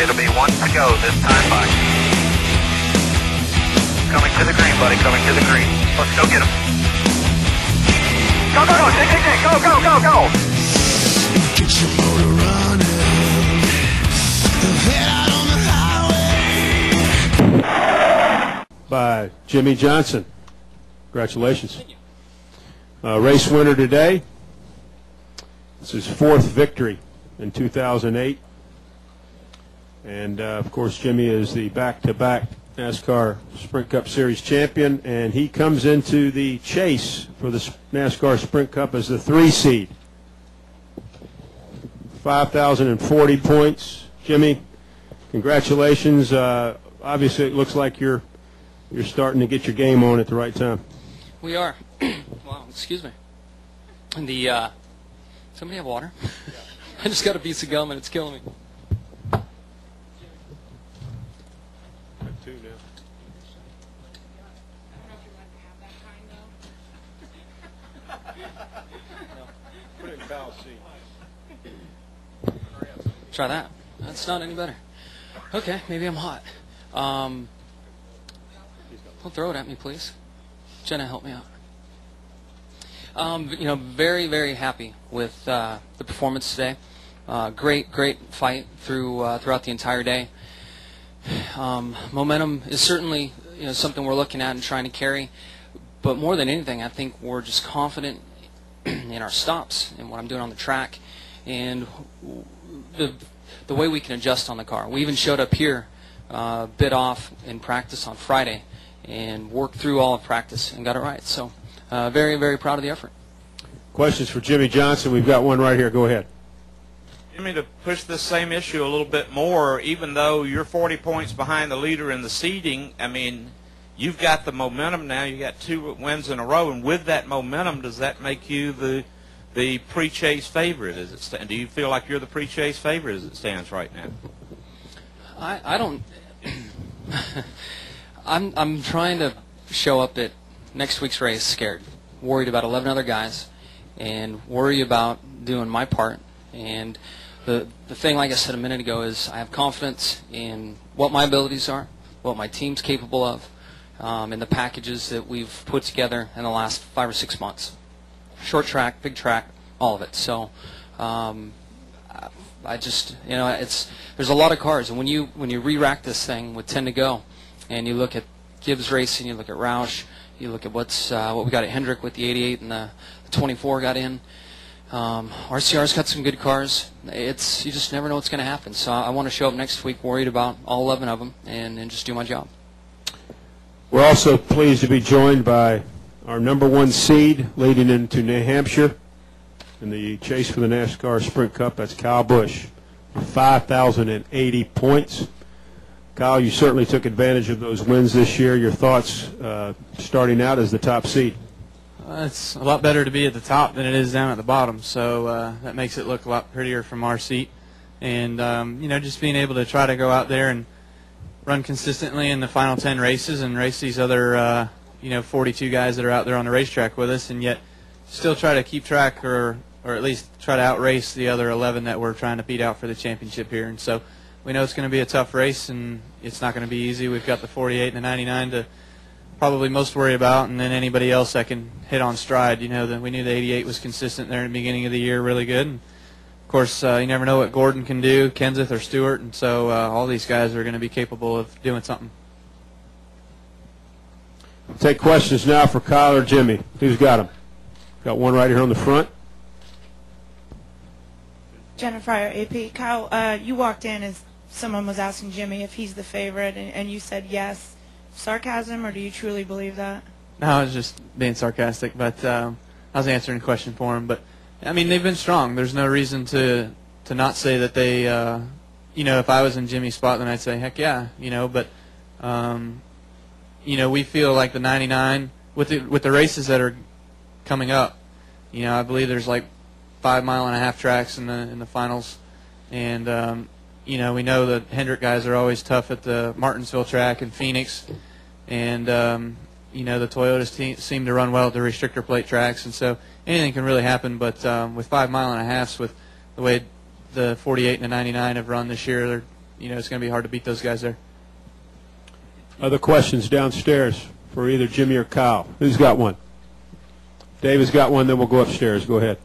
It'll be one to go this time by. Coming to the green, buddy, coming to the green. Let's go get him. Go, go, go, Dick, Dick, Dick, go, go, go, go. Get your motor running. Head out on the highway. By Jimmie Johnson. Congratulations. Race winner today. This is his fourth victory in 2008. And, of course, Jimmie is the back-to-back NASCAR Sprint Cup Series champion, and he comes into the chase for the NASCAR Sprint Cup as the 3 seed. 5,040 points. Jimmie, congratulations. Obviously, it looks like you're starting to get your game on at the right time. We are. Wow, excuse me. Somebody have water? I just got a piece of gum and it's killing me. Two now. Put it in Kyle's seat. Try that. That's not any better. Okay, maybe I'm hot. Don't throw it at me, please. Jenna, help me out. Very, very happy with the performance today. Great fight throughout the entire day. Momentum is certainly something we're looking at and trying to carry, but more than anything, I think we're just confident in our stops and what I'm doing on the track and the way we can adjust on the car. We even showed up here a bit off in practice on Friday and worked through all of practice and got it right. So very, very proud of the effort. Questions for Jimmie Johnson? We've got one right here. Go ahead. Jimmie, to push this same issue a little bit more, even though you're 40 points behind the leader in the seeding, I mean, you've got the momentum now. You got 2 wins in a row, and with that momentum, does that make you the pre-chase favorite as it stands? Do you feel like you're the pre-chase favorite as it stands right now? I don't. I'm trying to show up at next week's race scared, worried about 11 other guys, and worry about doing my part. And the thing, like I said a minute ago, is I have confidence in what my abilities are, what my team's capable of, and the packages that we've put together in the last 5 or 6 months. Short track, big track, all of it. So I just, there's a lot of cars, and when you re-rack this thing with 10 to go, and you look at Gibbs Racing, you look at Roush, you look at what we got at Hendrick with the 88 and the 24 got in. RCR's got some good cars. You just never know what's going to happen. So I want to show up next week worried about all 11 of them and just do my job. We're also pleased to be joined by our #1 seed leading into New Hampshire in the chase for the NASCAR Sprint Cup. That's Kyle Busch, 5,080 points. Kyle, you certainly took advantage of those wins this year. Your thoughts starting out as the top seed? It's a lot better to be at the top than it is down at the bottom, so that makes it look a lot prettier from our seat. And, just being able to try to go out there and run consistently in the final 10 races and race these other, 42 guys that are out there on the racetrack with us, and yet still try to keep track or at least try to outrace the other 11 that we're trying to beat out for the championship here. And so we know it's going to be a tough race, and it's not going to be easy. We've got the 48 and the 99 to probably most worry about, and then anybody else that can hit on stride. We knew the 88 was consistent there in the beginning of the year, really good. And of course, you never know what Gordon can do, Kenseth or Stewart, and so all these guys are going to be capable of doing something. I'll take questions now for Kyle or Jimmie. Who's got them? Got one right here on the front. Jennifer, AP. Kyle, you walked in as someone was asking Jimmie if he's the favorite, and you said yes. Sarcasm, or do you truly believe that? No, I was just being sarcastic, but I was answering a question for him. But, I mean, they've been strong. There's no reason to not say that they, if I was in Jimmie's spot, then I'd say, heck yeah, but, we feel like the 99, with the races that are coming up, I believe there's like 5.5-mile tracks in the finals, and we know the Hendrick guys are always tough at the Martinsville track and Phoenix, and the Toyotas seem to run well at the restrictor plate tracks, and so anything can really happen. But with 5.5 miles, with the way the 48 and the 99 have run this year, it's going to be hard to beat those guys there. Other questions downstairs for either Jimmie or Kyle? Who's got one? Dave has got one, then we'll go upstairs. Go ahead.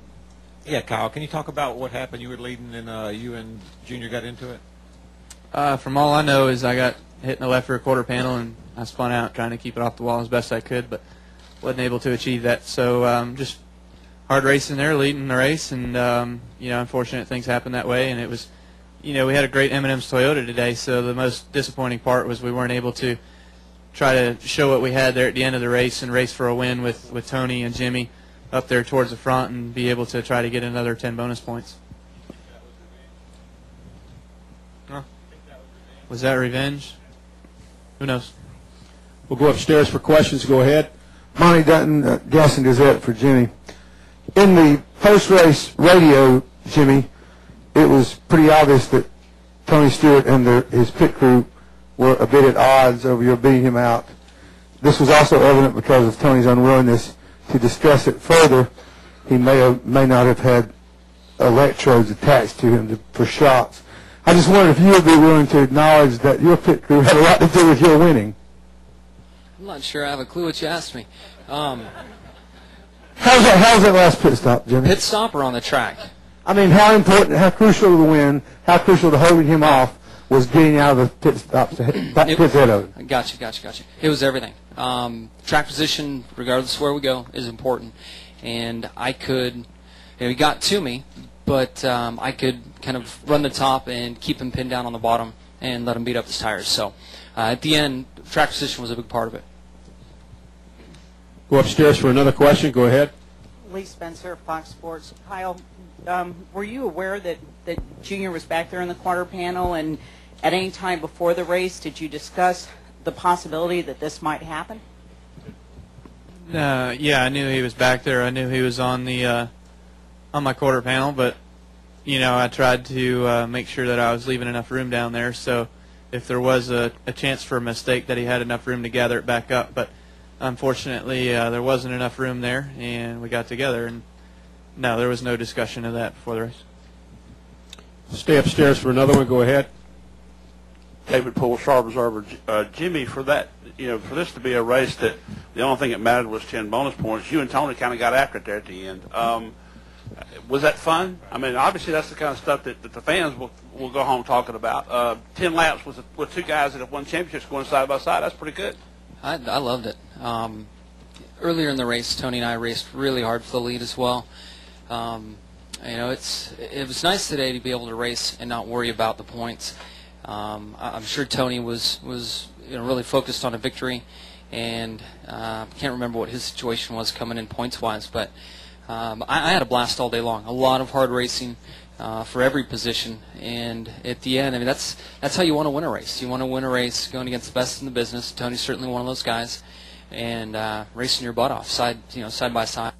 Yeah, Kyle, can you talk about what happened? You were leading and you and Junior got into it? From all I know is I got hit in the left rear quarter panel, and I spun out trying to keep it off the wall as best I could, but wasn't able to achieve that. So just hard racing there, leading the race, and unfortunate things happened that way. And it was, we had a great M&M's Toyota today, so the most disappointing part was we weren't able to try to show what we had there at the end of the race and race for a win with Tony and Jimmie up there towards the front and be able to try to get another 10 bonus points. Was that revenge? Who knows? We'll go upstairs for questions. Go ahead. Monty Dutton, Gaston Gazette for Jimmie. In the post-race radio, Jimmie, it was pretty obvious that Tony Stewart and his pit crew were a bit at odds over your beating him out. This was also evident because of Tony's unwillingness to discuss it further. He may or may not have had electrodes attached to him for shots. I just wondered if you would be willing to acknowledge that your pit crew had a lot to do with your winning. I'm not sure I have a clue what you asked me. How's that last pit stop, Jimmie? Pit stop or on the track? I mean, how important, how crucial to the win, how crucial to holding him off was getting out of the pit stops, pit head of it. Gotcha. It was everything. Track position, regardless of where we go, is important. And I could, he got to me, but I could kind of run the top and keep him pinned down on the bottom and let him beat up his tires. So at the end, track position was a big part of it. Go upstairs for another question. Go ahead. Lee Spencer, Fox Sports. Kyle, were you aware that Junior was back there in the quarter panel, and at any time before the race did you discuss the possibility that this might happen? Yeah, I knew he was back there. I knew he was on the on my quarter panel, but I tried to make sure that I was leaving enough room down there, so if there was a chance for a mistake that he had enough room to gather it back up. But unfortunately, there wasn't enough room there, and we got together, and no, there was no discussion of that before the race. Stay upstairs for another one. Go ahead. David Poole, Sharp Observer. Jimmie, for that, for this to be a race that the only thing that mattered was 10 bonus points, you and Tony kind of got after it there at the end. Was that fun? I mean, obviously that's the kind of stuff that the fans will go home talking about. 10 laps with two guys that have won championships going side by side. That's pretty good. I loved it. Earlier in the race, Tony and I raced really hard for the lead as well. It was nice today to be able to race and not worry about the points. I'm sure Tony was really focused on a victory, and can't remember what his situation was coming in points-wise, but I had a blast all day long. A lot of hard racing for every position, and at the end, I mean, that's how you want to win a race. You want to win a race going against the best in the business. Tony's certainly one of those guys, and racing your butt off side by side.